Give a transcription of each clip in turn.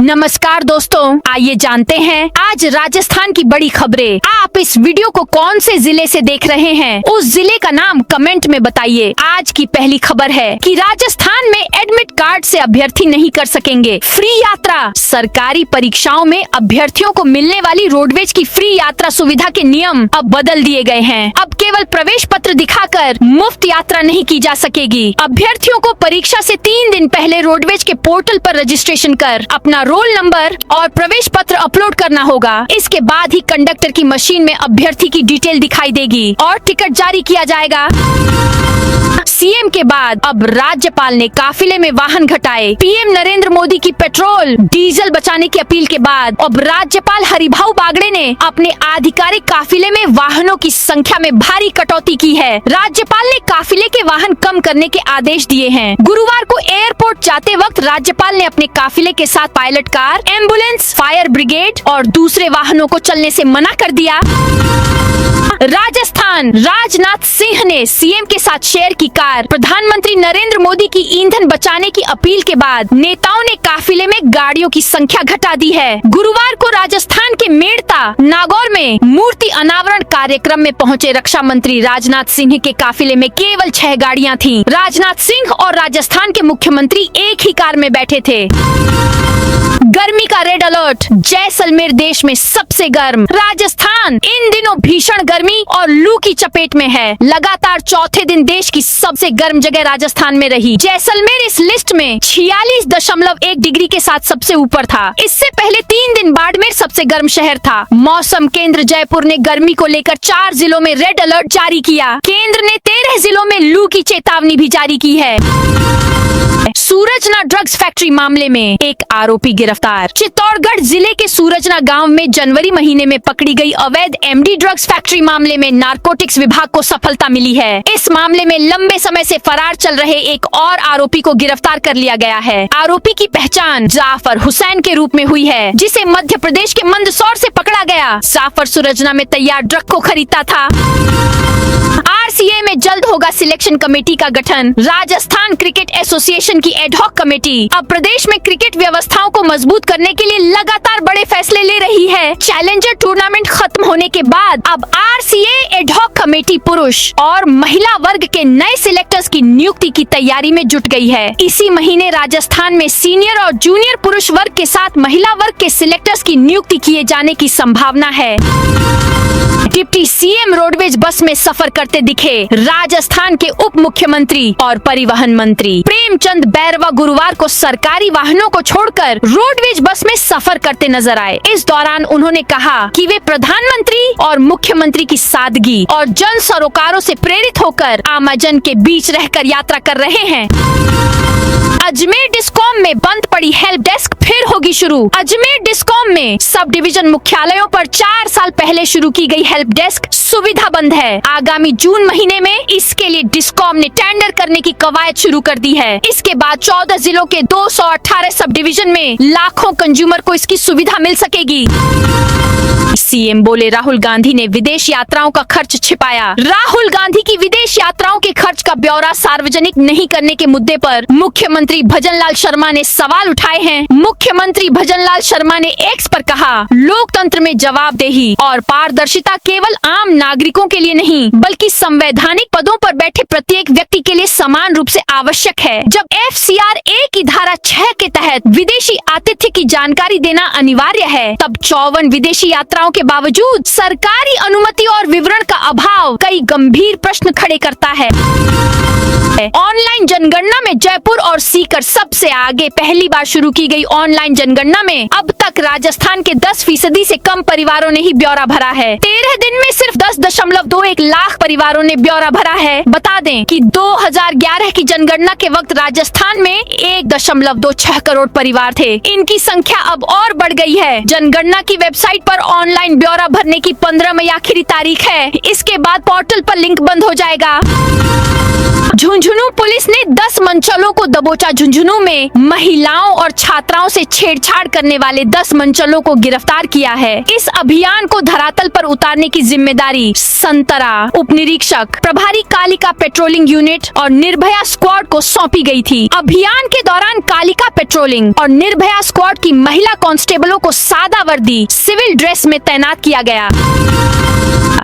नमस्कार दोस्तों, आइए जानते हैं आज राजस्थान की बड़ी खबरें। आप इस वीडियो को कौन से जिले से देख रहे हैं, उस जिले का नाम कमेंट में बताइए। आज की पहली खबर है कि राजस्थान में एडमिट कार्ड से अभ्यर्थी नहीं कर सकेंगे फ्री यात्रा। सरकारी परीक्षाओं में अभ्यर्थियों को मिलने वाली रोडवेज की फ्री यात्रा सुविधा के नियम अब बदल दिए गए हैं। अब केवल प्रवेश पत्र दिखाकर मुफ्त यात्रा नहीं की जा सकेगी। अभ्यर्थियों को परीक्षा से 3 दिन पहले रोडवेज के पोर्टल पर रजिस्ट्रेशन कर अपना रोल नंबर और प्रवेश पत्र अपलोड करना होगा। इसके बाद ही कंडक्टर की मशीन में अभ्यर्थी की डिटेल दिखाई देगी और टिकट जारी किया जाएगा। सीएम के बाद अब राज्यपाल ने काफिले में वाहन घटाए। पीएम नरेंद्र मोदी की पेट्रोल डीजल बचाने की अपील के बाद अब राज्यपाल हरिभाऊ बागड़े ने अपने आधिकारिक काफिले में वाहनों की संख्या में भारी कटौती की है। राज्यपाल ने काफिले के वाहन कम करने के आदेश दिए हैं। गुरुवार को एयरपोर्ट जाते वक्त राज्यपाल ने अपने काफिले के साथ pilot car, ambulance, fire brigade और दूसरे वाहनों को चलने से मना कर दिया। राजस्थान, राजनाथ सिंह ने सीएम के साथ शेयर की कार। प्रधानमंत्री नरेंद्र मोदी की ईंधन बचाने की अपील के बाद नेताओं ने काफिले में गाड़ियों की संख्या घटा दी है। गुरुवार को राजस्थान के मेड़ता नागौर में मूर्ति अनावरण कार्यक्रम में पहुंचे रक्षा मंत्री राजनाथ सिंह के काफिले में केवल 6 गाड़ियां थीं। राजनाथ सिंह और राजस्थान के मुख्यमंत्री एक ही कार में बैठे थे। गर्मी का रेड अलर्ट, जैसलमेर देश में सबसे गर्म। राजस्थान इन दिनों भीषण गर्मी और लू की चपेट में है। लगातार चौथे दिन देश की सबसे गर्म जगह राजस्थान में रही। जैसलमेर इस लिस्ट में 46.1 डिग्री के साथ सबसे ऊपर था। इससे पहले 3 दिन बाड़मेर सबसे गर्म शहर था। मौसम केंद्र जयपुर ने गर्मी को लेकर 4 जिलों में रेड अलर्ट जारी किया। केंद्र ने 13 जिलों में लू की चेतावनी भी जारी की है। सूरजना ड्रग्स फैक्ट्री मामले में एक आरोपी गिरफ्तार। चित्तौड़गढ़ जिले के सूरजना गांव में जनवरी महीने में पकड़ी गई अवैध एमडी ड्रग्स फैक्ट्री मामले में नारकोटिक्स विभाग को सफलता मिली है। इस मामले में लंबे समय से फरार चल रहे एक और आरोपी को गिरफ्तार कर लिया गया है। आरोपी की पहचान जाफर हुसैन के रूप में हुई है, जिसे मध्य प्रदेश के मंदसौर से पकड़ा गया। जाफर सूरजना में तैयार ड्रग को खरीदता था। आरसीए में जल्द होगा सिलेक्शन कमेटी का गठन। राजस्थान क्रिकेट एसोसिएशन की एडहॉक कमेटी अब प्रदेश में क्रिकेट व्यवस्थाओं को मजबूत करने के लिए लगातार बड़े फैसले ले रही है। चैलेंजर टूर्नामेंट खत्म होने के बाद अब आरसीए एडहॉक कमेटी पुरुष और महिला वर्ग के नए सिलेक्टर्स की नियुक्ति की तैयारी में जुट गई है। इसी महीने राजस्थान में सीनियर और जूनियर पुरुष वर्ग के साथ महिला वर्ग के सिलेक्टर्स की नियुक्ति किए जाने की संभावना है। डिप्टी सीएम रोडवेज बस में सफर करते दिखे। राजस्थान के उप मुख्यमंत्री और परिवहन मंत्री प्रेमचंद बैरवा गुरुवार को सरकारी वाहनों को छोड़कर रोडवेज बस में सफर करते नजर आए। इस दौरान उन्होंने कहा कि वे प्रधानमंत्री और मुख्यमंत्री की सादगी और जन सरोकारों से प्रेरित होकर आमजन के बीच रहकर यात्रा कर रहे हैं। अजमेर डिस्कॉम में बंद पड़ी हेल्प डेस्क फिर होगी शुरू। अजमेर डिस्कॉम में सब डिवीजन मुख्यालयों पर 4 साल पहले शुरू की गई हेल्प डेस्क सुविधा बंद है। आगामी जून महीने में इसके लिए डिस्कॉम ने टेंडर करने की कवायद शुरू कर दी है। इसके बाद 14 जिलों के 218 सब डिवीजन में लाखों कंज्यूमर को इसकी सुविधा मिल सकेगी। सीएम बोले राहुल गांधी ने विदेश यात्राओं का खर्च छिपाया। राहुल गांधी की विदेश यात्राओं के खर्च का ब्यौरा सार्वजनिक नहीं करने के मुद्दे पर मुख्यमंत्री भजनलाल शर्मा ने सवाल उठाए हैं। मुख्यमंत्री भजनलाल शर्मा ने एक्स पर कहा, लोकतंत्र में जवाबदेही और पारदर्शिता केवल आम नागरिकों के लिए नहीं बल्कि संवैधानिक पदों पर बैठे प्रत्येक व्यक्ति के लिए समान रूप से आवश्यक है। जब FCRA की धारा 6 के तहत विदेशी आतिथ्य की जानकारी देना अनिवार्य है, तब 54 विदेशी यात्राओं के बावजूद सरकारी अनुमति और विवरण का अभाव कई गंभीर प्रश्न खड़े करता है। ऑनलाइन जनगणना में जयपुर और सीकर सबसे आगे। पहली बार शुरू की गई ऑनलाइन जनगणना में अब तक राजस्थान के 10% से कम परिवारों ने ही ब्यौरा भरा है। 13 दिन में सिर्फ 10.21 लाख परिवारों ने ब्यौरा भरा है। बता दें कि 2011 की जनगणना के वक्त राजस्थान में 1.26 करोड़ परिवार थे। इनकी संख्या अब और और बढ़ गई है। जनगणना की वेबसाइट पर ऑनलाइन ब्यौरा भरने की 15 मई आखिरी तारीख है। इसके बाद पोर्टल पर लिंक बंद हो जाएगा। झुंझुनू पुलिस ने 10 मंचलों को दबोचा। झुंझुनू में महिलाओं और छात्राओं से छेड़छाड़ करने वाले 10 मंचलों को गिरफ्तार किया है। इस अभियान को धरातल पर उतारने की जिम्मेदारी संतरा उप निरीक्षक, प्रभारी कालिका पेट्रोलिंग यूनिट और निर्भया स्क्वाड को सौंपी गई थी। अभियान के दौरान कालिका पेट्रोलिंग और निर्भया स्क्वाड की महिला कांस्टेबलों को सादा वर्दी सिविल ड्रेस में तैनात किया गया।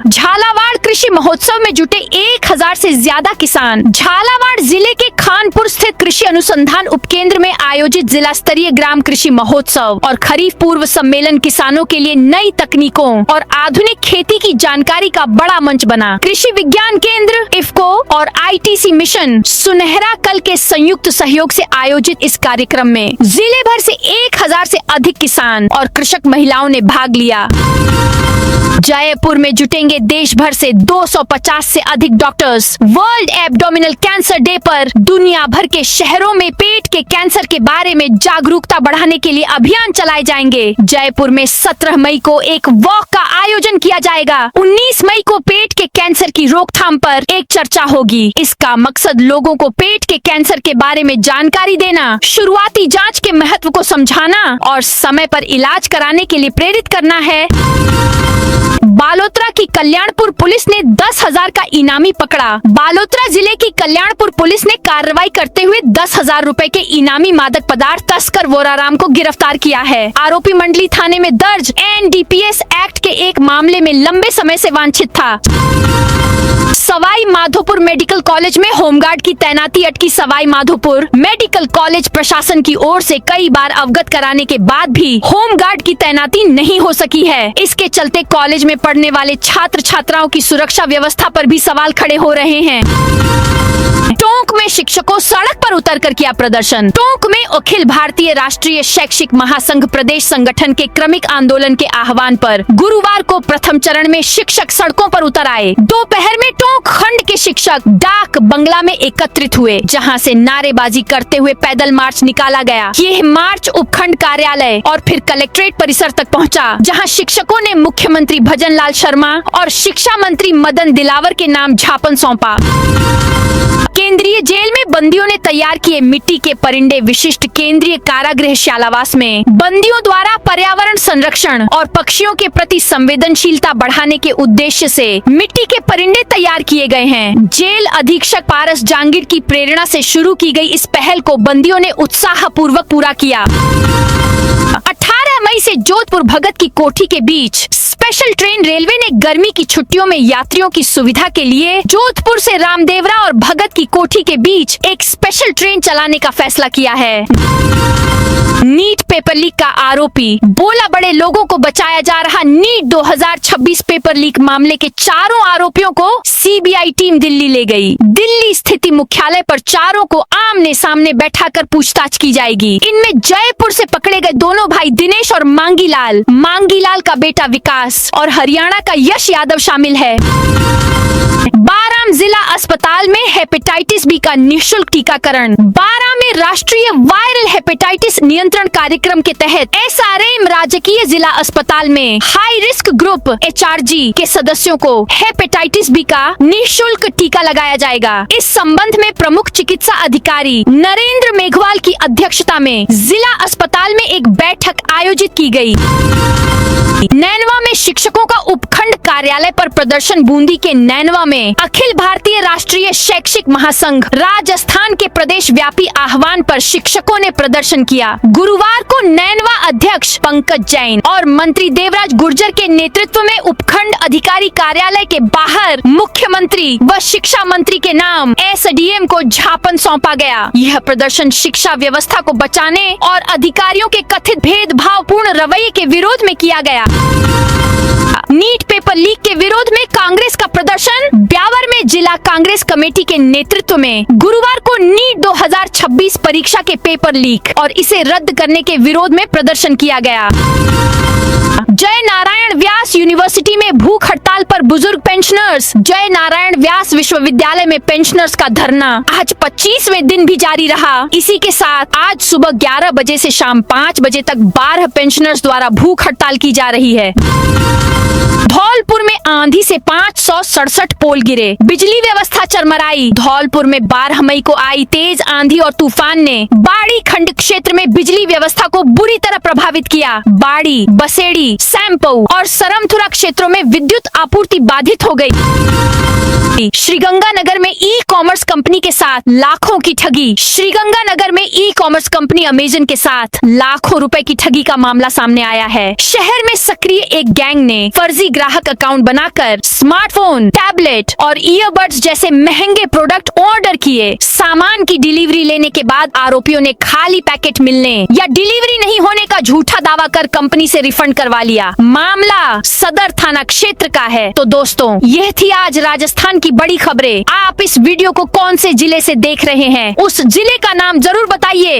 झालावाड़ कृषि महोत्सव में जुटे 1000 से ज्यादा किसान। झालावाड़ जिले के खानपुर स्थित कृषि अनुसंधान उपकेंद्र में आयोजित जिला स्तरीय ग्राम कृषि महोत्सव और खरीफ पूर्व सम्मेलन किसानों के लिए नई तकनीकों और आधुनिक खेती की जानकारी का बड़ा मंच बना। कृषि विज्ञान केंद्र, इफ्को और ITC मिशन सुनहरा कल के संयुक्त सहयोग से आयोजित इस कार्यक्रम में जिले भर से 1000 से अधिक किसान और कृषक महिलाओं ने भाग लिया। जयपुर में जुटेंगे देश भर से 250 से अधिक doctors. World abdominal cancer day पर दुनिया भर के शहरों में पेट के कैंसर के बारे में जागरूकता बढ़ाने के लिए अभियान चलाए जाएंगे। जयपुर में 17 मई को एक वॉक का आयोजन किया जाएगा। 19 मई को पेट के कैंसर की रोकथाम पर एक चर्चा होगी। इसका मकसद लोगों को पेट के कैंसर के बारे में जानकारी देना, शुरुआती जांच के महत्व को समझाना और समय पर इलाज कराने के लिए प्रेरित करना है। बालोतरा की कल्याणपुर पुलिस ने 10,000 का इनामी पकड़ा। बालोतरा जिले की कल्याणपुर पुलिस ने कार्रवाई करते हुए 10,000 रुपए के इनामी मादक पदार्थ तस्कर वोराराम को गिरफ्तार किया है। आरोपी मंडली थाने में दर्ज NDPS एक्ट के एक मामले में लंबे समय से वांछित था। सवाई माधोपुर मेडिकल कॉलेज में होमगार्ड की तैनाती अटकी। सवाई माधोपुर मेडिकल कॉलेज प्रशासन की ओर से कई बार अवगत कराने के बाद भी होमगार्ड की तैनाती नहीं हो सकी है। इसके चलते कॉलेज में पढ़ने वाले छात्र छात्राओं की सुरक्षा व्यवस्था पर भी सवाल खड़े हो रहे हैं। टोंक में शिक्षकों सड़क पर उतरकर किया प्रदर्शन। टोंक में अखिल भारतीय राष्ट्रीय शैक्षिक महासंघ प्रदेश संगठन के क्रमिक आंदोलन के आह्वान पर गुरुवार को प्रथम चरण में शिक्षक सड़कों पर उतर आए। दोपहर में टोंक खंड के शिक्षक डाक बंगला में एकत्रित हुए, जहां से नारेबाजी करते हुए पैदल मार्च निकाला गया। यह मार्च उपखंड कार्यालय और फिर कलेक्ट्रेट परिसर तक पहुंचा, जहां शिक्षकों ने मुख्यमंत्री भजन लाल शर्मा और शिक्षा मंत्री मदन दिलावर के नाम ज्ञापन सौंपा। केंद्रीय जेल में बंदियों ने तैयार किए मिट्टी के परिंदे। विशिष्ट केंद्रीय कारागृह शालावास में बंदियों द्वारा पर्यावरण संरक्षण और पक्षियों के प्रति संवेदनशीलता बढ़ाने के उद्देश्य से मिट्टी के परिंदे तैयार किए गए हैं। जेल अधीक्षक पारस जांगीर की प्रेरणा से शुरू की गई इस पहल को बंदियों ने उत्साहपूर्वक पूरा किया। 18 मई से जोधपुर भगत की कोठी के बीच स्पेशल ट्रेन रेलवे ने गर्मी की छुट्टियों में यात्रियों की सुविधा के लिए जोधपुर से रामदेवरा और भगत की कोठी के बीच एक स्पेशल ट्रेन चलाने का फैसला किया है। नीट पेपर लीक का आरोपी बोला, बड़े लोगों को बचाया जा रहा। नीट 2026 पेपर लीक मामले के चारों आरोपियों को CBI टीम दिल्ली ले गई। दिल्ली स्थित मुख्यालय पर चारों को आमने सामने बैठाकर पूछताछ की जाएगी। इनमें जयपुर से पकड़े गए दोनों भाई दिनेश और मांगीलाल का बेटा विकास और हरियाणा का यश यादव शामिल है। बाराम जिला अस्पताल में हेपेटाइटिस बी का निःशुल्क टीकाकरण। बाराम में राष्ट्रीय वायरल हेपेटाइटिस नियंत्रण कार्यक्रम के तहत SRM राजकीय जिला अस्पताल में हाई रिस्क ग्रुप HRG के सदस्यों को हेपेटाइटिस बी का निःशुल्क टीका लगाया जाएगा। इस संबंध में प्रमुख चिकित्सा अधिकारी नरेंद्र मेघवाल की अध्यक्षता में जिला अस्पताल में एक बैठक आयोजित की गई। नैनवा में शिक्षकों का उपखंड कार्यालय पर प्रदर्शन। बूंदी के नैनवा में अखिल भारतीय राष्ट्रीय शैक्षिक महासंघ राजस्थान के प्रदेश व्यापी आह्वान पर शिक्षकों ने प्रदर्शन किया। गुरुवार को नैनवा अध्यक्ष पंकज जैन और मंत्री देवराज गुर्जर के नेतृत्व में उपखंड अधिकारी कार्यालय के बाहर मुख्यमंत्री व शिक्षा मंत्री के नाम SDM को ज्ञापन सौंपा गया। यह प्रदर्शन शिक्षा व्यवस्था को बचाने और अधिकारियों के कथित भेदभावपूर्ण रवैये के विरोध में किया गया। नीट पेपर लीक के विरोध में कांग्रेस का प्रदर्शन। ब्यावर में जिला कांग्रेस कमेटी के नेतृत्व में गुरुवार को नीट 2026 परीक्षा के पेपर लीक और इसे रद्द करने के विरोध में प्रदर्शन किया गया। जय नारायण व्यास यूनिवर्सिटी में भूख हड़ताल पर बुजुर्ग पेंशनर्स। जय नारायण व्यास विश्वविद्यालय में पेंशनर्स का धरना आज 25वें दिन भी जारी रहा। इसी के साथ आज सुबह 11 बजे से शाम 5 बजे तक 12 पेंशनर्स द्वारा भूख हड़ताल की जा रही है। धौलपुर में आंधी से 567 पोल गिरे, बिजली व्यवस्था चरमराई। धौलपुर में 12 मई को आई तेज आंधी और तूफान ने बाड़ी खंड क्षेत्र में बिजली व्यवस्था को बुरी तरह प्रभावित किया। बाड़ी, बसेड़ी, सैंपऊ और सरमथुरा क्षेत्रों में विद्युत आपूर्ति बाधित हो गई। श्रीगंगानगर में ई कॉमर्स कंपनी के साथ लाखों की ठगी। श्रीगंगानगर में ई कॉमर्स कंपनी अमेजन के साथ लाखों रुपए की ठगी का मामला सामने आया है। शहर में सक्रिय एक गैंग ने फर्जी ग्राहक अकाउंट बनाकर स्मार्टफोन, टैबलेट और ईयरबड्स जैसे महंगे प्रोडक्ट ऑर्डर किए। सामान की डिलीवरी लेने के बाद आरोपियों ने खाली पैकेट मिलने या डिलीवरी नहीं होने का झूठा दावा कर कंपनी से रिफंड करवा लिया। मामला सदर थाना क्षेत्र का है। तो दोस्तों, यह थी आज राजस्थान की बड़ी खबरें। आप इस वीडियो को कौन से जिले से देख रहे हैं, उस जिले का नाम जरूर बताइए।